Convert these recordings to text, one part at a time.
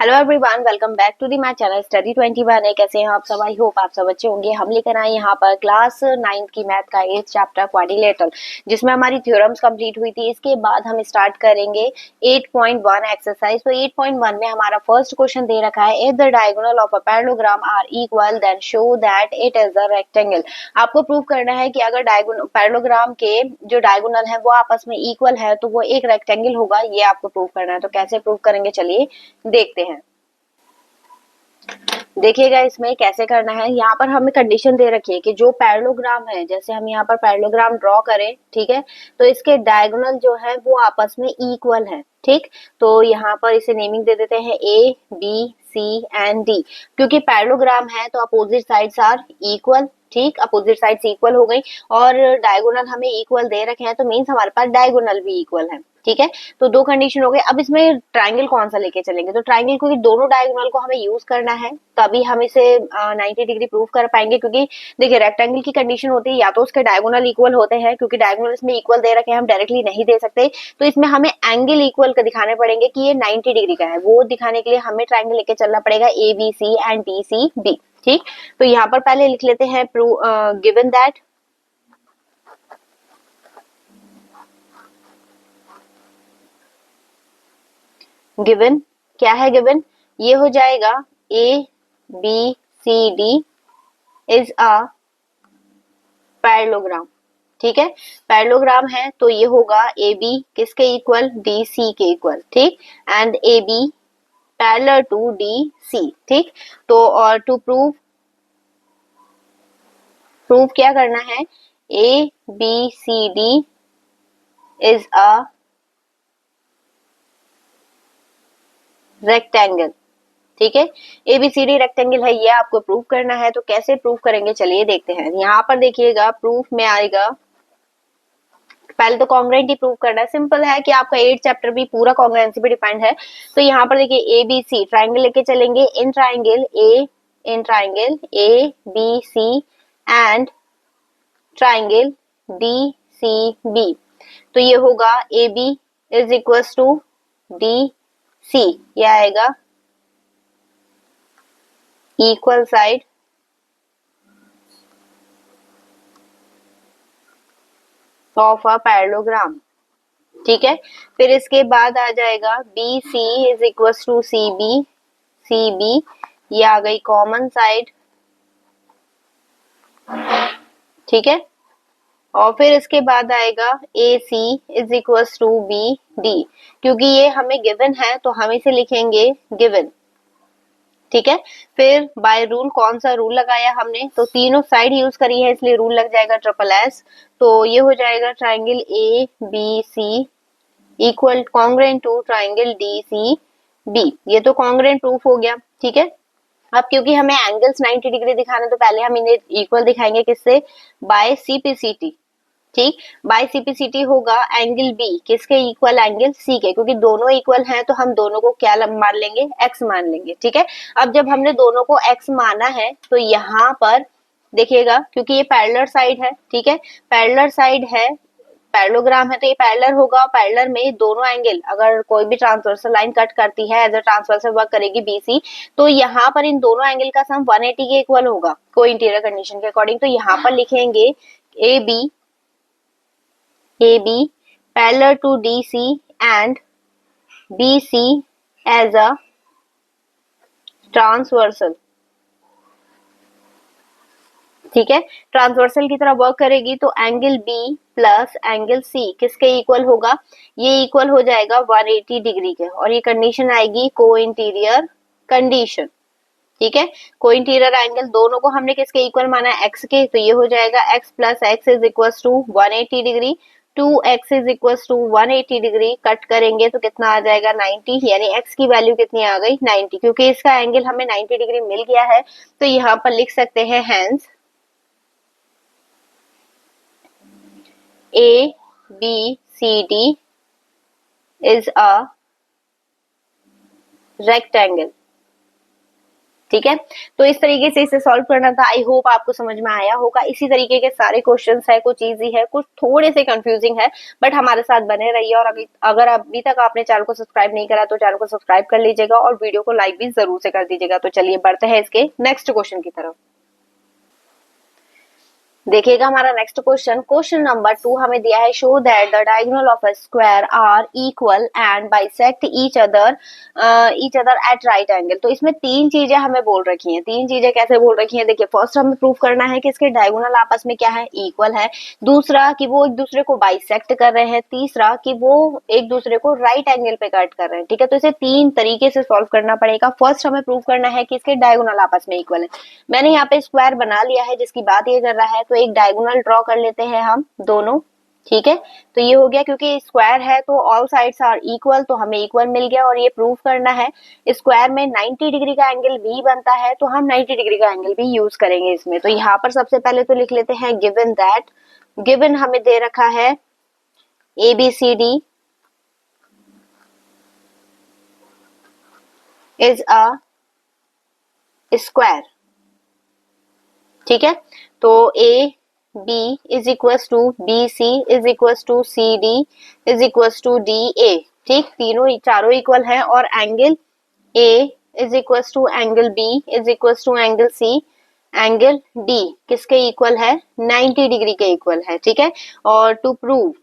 Hello everyone, welcome back to the my channel study 21। कैसे हैं आप सब? आई होप आप सब अच्छे होंगे। हम लेकर आए यहाँ पर क्लास 9 की मैथ का 8th चैप्टर क्वाड्रिलेटरल, जिसमें हमारी थ्योरम्स कंप्लीट हुई थी। इसके बाद हम स्टार्ट करेंगे 8.1 एक्सरसाइज। तो 8.1 में हमारा फर्स्ट क्वेश्चन दे रखा है, if the diagonal of a parallelogram are equal then show that it is a rectangle. आपको प्रूव करना है कि अगर पैरेललोग्राम के जो डायगोनल है वो आपस में इक्वल है तो वो एक रेक्टेंगल होगा। ये आपको प्रूव करना है। तो कैसे प्रूव करेंगे, चलिए देखते हैं। देखिएगा इसमें कैसे करना है। यहाँ पर हमें कंडीशन दे रखी है कि जो पैरेललोग्राम है, जैसे हम यहाँ पर पैरेललोग्राम ड्रॉ करें, ठीक है, तो इसके डायगोनल जो है वो आपस में इक्वल है। ठीक, तो यहाँ पर इसे नेमिंग दे देते हैं A B C and D. क्योंकि पैरेललोग्राम है तो अपोजिट साइड्स आर इक्वल। ठीक, अपोजिट साइड्स इक्वल हो गई और डायगोनल हमें इक्वल दे रखे हैं, तो मीन्स हमारे पास डायगोनल भी इक्वल है। ठीक है, तो दो कंडीशन हो गए। अब इसमें ट्राइंगल कौन सा लेके चलेंगे? तो ट्राइंगल, क्योंकि दोनों डायगोनल को हमें यूज करना है तभी हम इसे 90 डिग्री प्रूव कर पाएंगे। क्योंकि देखिए, रेक्टेंगल की कंडीशन होती है या तो उसके डायगोनल इक्वल होते हैं, क्योंकि डायगोनल इसमें इक्वल दे रखे हैं, हम डायरेक्टली नहीं दे सकते, तो इसमें हमें एंगल इक्वल का दिखाने पड़ेंगे कि ये 90 डिग्री का है। वो दिखाने के लिए हमें ट्राइंगल लेके चलना पड़ेगा A B C and D C B. ठीक, तो यहाँ पर पहले लिख लेते हैं गिवन दैट गिवन क्या है? गिवन ये हो जाएगा A B C D is a parallelogram. ठीक है, पैरेललोग्राम है तो ये होगा ए बी किसके इक्वल? डी सी के इक्वल। ठीक, and A B parallel to D C. ठीक, तो और टू प्रूव क्या करना है? A B C D is a rectangle. ठीक है, एबीसीडी रेक्टेंगल है, ये आपको प्रूव करना है। तो कैसे प्रूव करेंगे, चलिए देखते हैं। यहाँ पर देखिएगा प्रूफ में आएगा, पहले तो कॉन्ग्रुएंट ही प्रूव करना है। सिंपल है कि आपका 8 चैप्टर भी पूरा कॉन्ग्रुएंसी पे डिपेंड है। तो यहाँ पर देखिए एबीसी ट्राइंगल लेके चलेंगे। In triangle A B C and triangle D C B. तो ये होगा A B is equal to D C, ये आएगा equal side of a parallelogram. ठीक है, फिर इसके बाद आ जाएगा B C is equal to C B, ये आ गई कॉमन साइड। ठीक है, और फिर इसके बाद आएगा A C is equal to B D. क्योंकि ये हमें गिवन है तो हम इसे लिखेंगे गिवन। ठीक है, फिर बाय रूल कौन सा रूल लगाया हमने? तो तीनों साइड यूज करी है इसलिए रूल लग जाएगा ट्रिपल एस। तो ये हो जाएगा triangle A B C equal congruent to triangle D C B. ये तो कॉन्ग्रुएंट प्रूफ हो गया। ठीक है, अब क्योंकि हमें एंगल्स 90 डिग्री दिखाने, तो पहले हम इन्हें इक्वल दिखाएंगे किससे? By CPCT. ठीक, बाय सीपीसीटी होगा एंगल बी किसके इक्वल? एंगल सी के। क्योंकि दोनों इक्वल हैं तो हम दोनों को क्या मान लेंगे? एक्स मान लेंगे। ठीक है, अब जब हमने दोनों को एक्स माना है तो यहाँ पर देखिएगा, क्योंकि ये पैरेलल साइड है। ठीक है, पैरेलल साइड है, पैरेललोग्राम है तो ये पैरेलल होगा। पैरेलल में दोनों एंगल, अगर कोई भी ट्रांसवर्सल लाइन कट करती है एज अ ट्रांसवर्सल वर्क करेगी बीसी, तो यहाँ पर इन दोनों एंगल का सम 180 के इक्वल होगा को इंटीरियर कंडीशन के अकॉर्डिंग। तो यहाँ पर लिखेंगे A B parallel to D C and B C as a transversal. ठीक है, ट्रांसवर्सल की तरह वर्क करेगी तो angle B plus angle C किसके इक्वल होगा? ये इक्वल हो जाएगा 180 डिग्री के, और ये कंडीशन आएगी को इंटीरियर कंडीशन। ठीक है, को इंटीरियर एंगल दोनों को हमने किसके इक्वल माना है? एक्स के। तो ये हो जाएगा X plus x is equal to 180 degree, 2x is equal to 180 degree. Cut करेंगे तो कितना आ जाएगा? 90, यानी x की वैल्यू कितनी आ गई? 90। क्योंकि इसका एंगल हमें 90 डिग्री मिल गया है तो यहाँ पर लिख सकते हैं hence A B C D is a rectangle। ठीक है, तो इस तरीके से इसे सॉल्व करना था। आई होप आपको समझ में आया होगा। इसी तरीके के सारे क्वेश्चंस है, कुछ इजी है, कुछ थोड़े से कंफ्यूजिंग है, बट हमारे साथ बने रहिए। और अगर अभी तक आपने चैनल को सब्सक्राइब नहीं करा तो चैनल को सब्सक्राइब कर लीजिएगा और वीडियो को लाइक भी जरूर से कर दीजिएगा। तो चलिए बढ़ते हैं इसके नेक्स्ट क्वेश्चन की तरफ। देखिएगा हमारा नेक्स्ट क्वेश्चन, क्वेश्चन नंबर 2 हमें दिया है, show that the diagonal of a square are equal and bisect each other at right angle. तो इसमें तीन चीजें हमें बोल रखी हैं। तीन चीजें कैसे बोल रखी हैं, देखिए फर्स्ट हमें प्रूव करना है कि इसके डायगोनल आपस में क्या है, इक्वल है। दूसरा कि वो एक दूसरे को बाइसेक्ट कर रहे हैं। तीसरा कि वो एक दूसरे को राइट एंगल पे कट कर रहे हैं। ठीक है, तो इसे तीन तरीके से सॉल्व करना पड़ेगा। फर्स्ट हमें प्रूव करना है कि इसके डायगोनल आपस में इक्वल है। मैंने यहाँ पे स्क्वायर बना लिया है जिसकी बात ये कर रहा है, तो एक डायगोनल ड्रॉ कर लेते हैं हम दोनों। ठीक है, तो ये हो गया, क्योंकि स्क्वायर है तो ऑल साइड्स आर इक्वल, तो हमें इक्वल मिल गया। और ये प्रूव करना है, स्क्वायर में 90 डिग्री का एंगल भी बनता है, तो हम 90 डिग्री का एंगल भी यूज करेंगे इसमें। तो यहाँ पर सबसे पहले तो लिख लेते हैं गिवन दैट, गिवन हमें दे रखा है ABCD इज अ स्क्वायर। ठीक है, तो A B is equal to B C is equal to C D is equal to D A. ठीक, तीनों चारों इक्वल है। और angle A is equal to angle B is equal to angle C, angle D किसके equal है, 90 degree के equal है। ठीक है, और टू प्रूव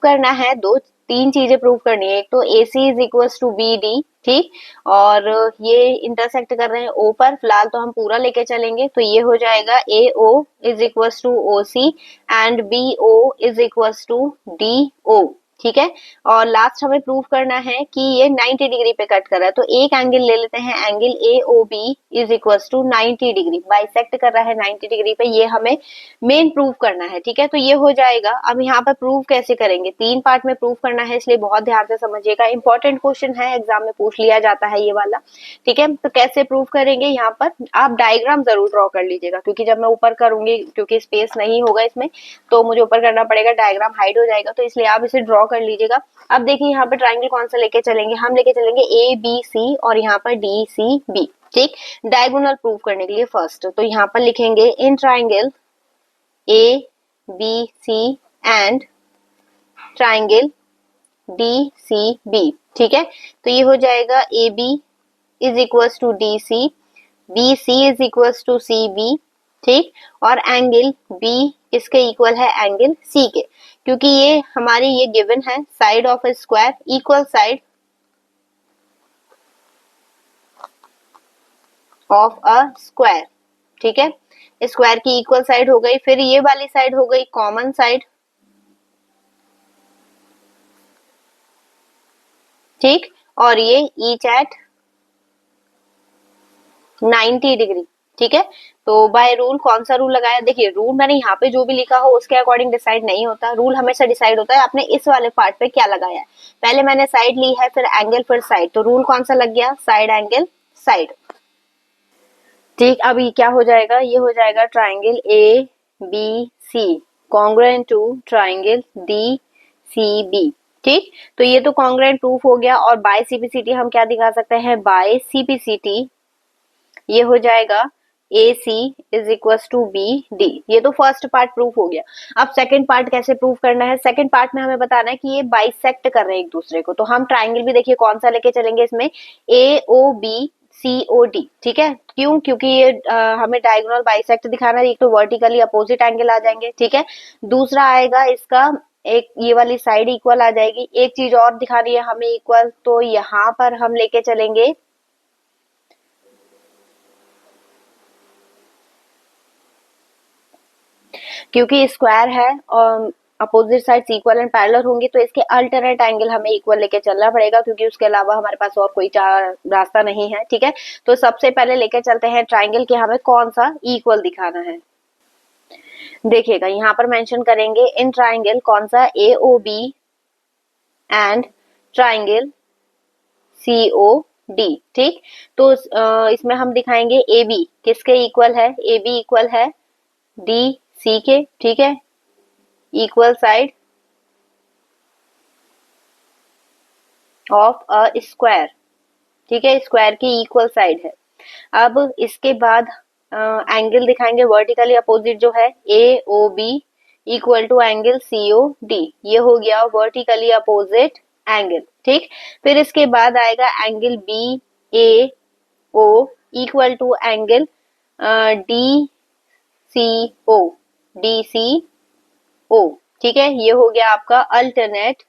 करना है, दो तीन चीजें प्रूव करनी है। एक तो A C is equal to B D, ठीक, और ये इंटरसेक्ट कर रहे हैं ओ पर, फिलहाल तो हम पूरा लेके चलेंगे। तो ये हो जाएगा A O is equal to O C and B O is equal to D O. ठीक है, और लास्ट हमें प्रूव करना है कि ये 90 डिग्री पे कट कर रहा है। तो एक एंगल ले लेते हैं, angle A O B is equal to 90 degree, bisect कर रहा है 90 डिग्री पे, ये हमें मेन प्रूव करना है। ठीक है, तो ये हो जाएगा। अब यहाँ पर प्रूव कैसे करेंगे, तीन पार्ट में प्रूव करना है, इसलिए बहुत ध्यान से समझिएगा। इंपॉर्टेंट क्वेश्चन है, एग्जाम में पूछ लिया जाता है ये वाला। ठीक है, तो कैसे प्रूव करेंगे, यहाँ पर आप डायग्राम जरूर ड्रॉ कर लीजिएगा, क्योंकि जब मैं ऊपर करूंगी, क्योंकि स्पेस नहीं होगा इसमें, तो मुझे ऊपर करना पड़ेगा, डायग्राम हाइड हो जाएगा, तो इसलिए आप इसे ड्रॉ कर लीजिएगा। अब देखिए यहाँ पर ट्राइंगल कौन सा लेके चलेंगे, हम लेके चलेंगे ए बी सी और यहाँ पर डी सी बी। ठीक, डायगोनल प्रूव करने के लिए फर्स्ट तो यहाँ पर लिखेंगे in triangle A, B, C and triangle DCB। ठीक है, तो ये हो जाएगा AB is equal to DC, BC is equal to CB। ठीक, और एंगल B किसके इक्वल है, एंगल C के, क्योंकि ये हमारी ये गिवन है, side of a square equal side of a square. ठीक है, स्क्वायर की इक्वल साइड हो गई, फिर ये वाली साइड हो गई कॉमन साइड। ठीक, और ये ईच एट 90 डिग्री। ठीक है, तो बाय रूल कौन सा रूल लगाया, देखिए रूल मैंने यहाँ पे जो भी लिखा हो उसके अकॉर्डिंग डिसाइड नहीं होता, रूल हमेशा डिसाइड होता है आपने इस वाले पार्ट पे क्या लगाया है। पहले मैंने साइड ली है, फिर एंगल, फिर साइड, तो रूल कौन सा लग गया, साइड एंगल साइड। ठीक, अब ये क्या हो जाएगा, ये हो जाएगा triangle A B C congruent to triangle D C B. ठीक, तो ये तो कॉन्ग्रुएंट प्रूफ हो गया। और बाय सीपीसीटी हम क्या दिखा सकते हैं, बाय सीपीसीटी ये हो जाएगा A C is equal to B D. ये तो फर्स्ट पार्ट प्रूफ हो गया। अब सेकंड पार्ट कैसे प्रूफ करना है, सेकंड पार्ट में हमें बताना है कि ये बाइसेक्ट कर रहे हैं एक दूसरे को। तो हम ट्राइंगल भी देखिए कौन सा लेके चलेंगे इसमें, ए O B C O D. ठीक है, क्यों, क्योंकि ये हमें डायगोनल बाइसेक्ट दिखाना है, एक तो वर्टिकली अपोजिट एंगल आ जाएंगे। ठीक है, दूसरा आएगा इसका एक ये वाली साइड इक्वल आ जाएगी। एक चीज और दिखा रही है हमें इक्वल, तो यहाँ पर हम लेके चलेंगे क्योंकि स्क्वायर है और opposite sides equal and parallel होंगी, तो इसके अल्टरनेट एंगल हमें इक्वल लेके चलना पड़ेगा, क्योंकि उसके अलावा हमारे पास और कोई रास्ता नहीं है। ठीक है, तो सबसे पहले लेके चलते हैं ट्राइंगल के हमें कौन सा इक्वल दिखाना है। देखिएगा यहाँ पर मेंशन करेंगे इन ट्राइंगल कौन सा, A O B and triangle C O D. ठीक, तो इसमें हम दिखाएंगे ए बी किसके इक्वल है, ए बी इक्वल है डी सी के। ठीक है, equal side of a square. ठीक है, स्क्वायर की इक्वल साइड है। अब इसके बाद एंगल दिखाएंगे वर्टिकली अपोजिट जो है A O B equal to angle C O D, ये हो गया वर्टिकली अपोजिट एंगल। ठीक, फिर इसके बाद आएगा angle B A O equal to angle D C O, D C O. ठीक है, ये हो गया आपका अल्टरनेट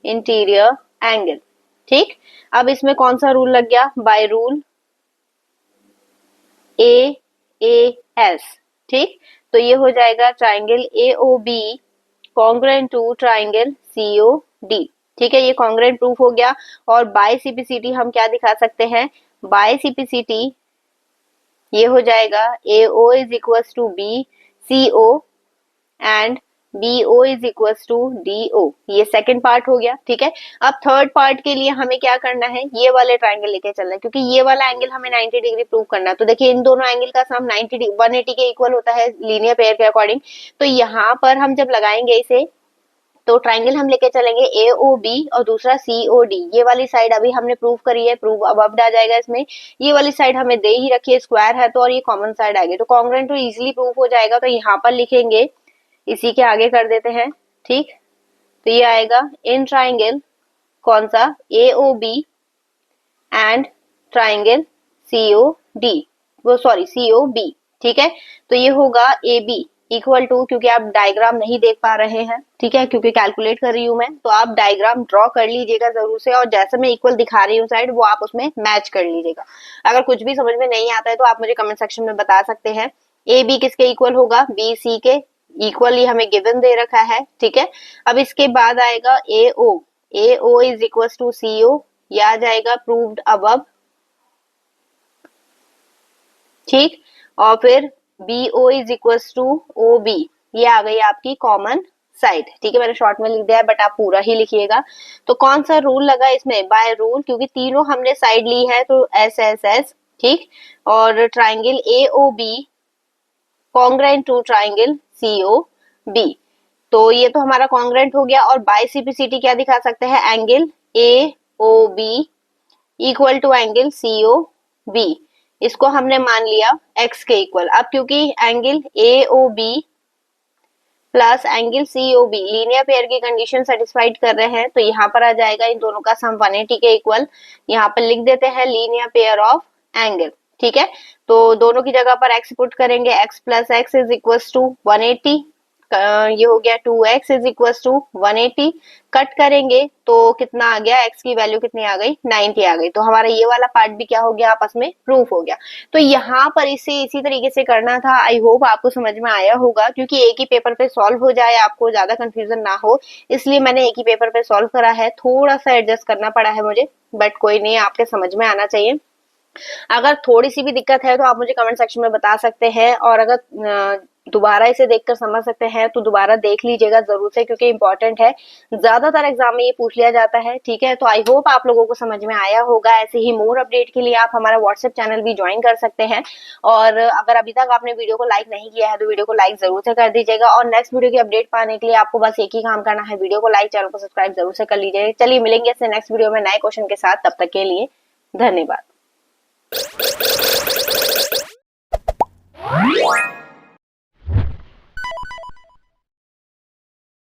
इंटीरियर एंगल। ठीक, अब इसमें कौन सा रूल लग गया, बाय रूल ए एस। ठीक, तो ये हो जाएगा triangle A O B congruent to triangle C O D. ठीक है, ये कॉन्ग्रुएंट प्रूफ हो गया। और बाय सीपीसीटी हम क्या दिखा सकते हैं, बाय सीपीसीटी ये हो जाएगा A O is equal to B C O and B O is equal to D O, ये सेकंड पार्ट हो गया। ठीक है, अब थर्ड पार्ट के लिए हमें क्या करना है, ये वाले ट्राइंगल लेके चलना है, क्योंकि ये वाला एंगल हमें 90 डिग्री प्रूव करना है। तो देखिए इन दोनों एंगल का सम 180 के इक्वल होता है लीनियर पेयर के अकॉर्डिंग। तो यहाँ पर हम जब लगाएंगे इसे, तो ट्राइंगल हम लेके चलेंगे ए ओ बी और दूसरा सी ओ डी। ये वाली साइड अभी हमने प्रूव करी है, प्रूव अब आ जाएगा इसमें। ये वाली साइड हमें दे ही रखी है, स्क्वायर है तो, और ये कॉमन साइड आ गई तो कॉन्ग्रुएंट तो इजिली प्रूव हो जाएगा। तो यहाँ पर लिखेंगे, इसी के आगे कर देते हैं। ठीक, तो ये आएगा इन ट्राइंगल कौन सा, A O B and triangle C O D, वो सॉरी सी ओ बी। ठीक है, तो ये होगा ए बी इक्वल टू, क्योंकि आप डायग्राम नहीं देख पा रहे हैं, ठीक है, क्योंकि कैलकुलेट कर रही हूं मैं, तो आप डायग्राम ड्रॉ कर लीजिएगा जरूर से, और जैसे मैं इक्वल दिखा रही हूँ साइड, वो आप उसमें मैच कर लीजिएगा। अगर कुछ भी समझ में नहीं आता है तो आप मुझे कमेंट सेक्शन में बता सकते हैं। ए बी किसके इक्वल होगा, बी सी के इक्वली हमें गिवन दे रखा है। ठीक है, अब इसके बाद आएगा A O is equal to C O, यह आ जाएगा प्रूव्ड अबव। ठीक, और फिर B O is equal to O B, ये आ गई आपकी कॉमन साइड। ठीक है, मैंने शॉर्ट में लिख दिया है बट आप पूरा ही लिखिएगा। तो कौन सा रूल लगा इसमें, बाय रूल, क्योंकि तीनों हमने साइड ली है तो एस एस एस। ठीक, और triangle A O B congruent to triangle C O B, तो ये तो हमारा कॉन्ग्रुएंट हो गया। और बाय सीपीसीटी क्या दिखा सकते हैं, angle A O B equal to angle C O B, इसको हमने मान लिया x के इक्वल। अब क्योंकि angle A O B plus angle C O B linear pair की कंडीशन सेटिस्फाइड कर रहे हैं, तो यहाँ पर आ जाएगा इन दोनों का सम 180 के इक्वल। यहाँ पर लिख देते हैं लीनियर पेयर ऑफ एंगल। ठीक है, तो दोनों की जगह पर x पुट करेंगे, x plus x is equal to 180, ये हो गया 2x is equal to 180, cut करेंगे तो कितना आ गया, x की वैल्यू कितनी आ गई, 90 आ गई। तो हमारा ये वाला पार्ट भी क्या हो गया, आपस में प्रूफ हो गया। तो यहाँ पर इसे इसी तरीके से करना था। आई होप आपको समझ में आया होगा, क्योंकि एक ही पेपर पे सॉल्व हो जाए, आपको ज्यादा कंफ्यूजन ना हो, इसलिए मैंने एक ही पेपर पे सॉल्व करा है। थोड़ा सा एडजस्ट करना पड़ा है मुझे, बट कोई नहीं, आपके समझ में आना चाहिए। अगर थोड़ी सी भी दिक्कत है तो आप मुझे कमेंट सेक्शन में बता सकते हैं, और अगर दोबारा इसे देखकर समझ सकते हैं तो दोबारा देख लीजिएगा जरूर से, क्योंकि इंपॉर्टेंट है, ज्यादातर एग्जाम में ये पूछ लिया जाता है। ठीक है, तो आई होप आप लोगों को समझ में आया होगा। ऐसे ही मोर अपडेट के लिए आप हमारा व्हाट्सएप चैनल भी ज्वाइन कर सकते हैं, और अगर अभी तक आपने वीडियो को लाइक नहीं किया है तो वीडियो को लाइक जरूर से कर दीजिएगा। और नेक्स्ट वीडियो की अपडेट पाने के लिए आपको बस एक ही काम करना है, वीडियो को लाइक, चैनल को सब्सक्राइब जरूर से कर लीजिएगा। चलिए मिलेंगे इससे नेक्स्ट वीडियो में नए क्वेश्चन के साथ, तब तक के लिए धन्यवाद।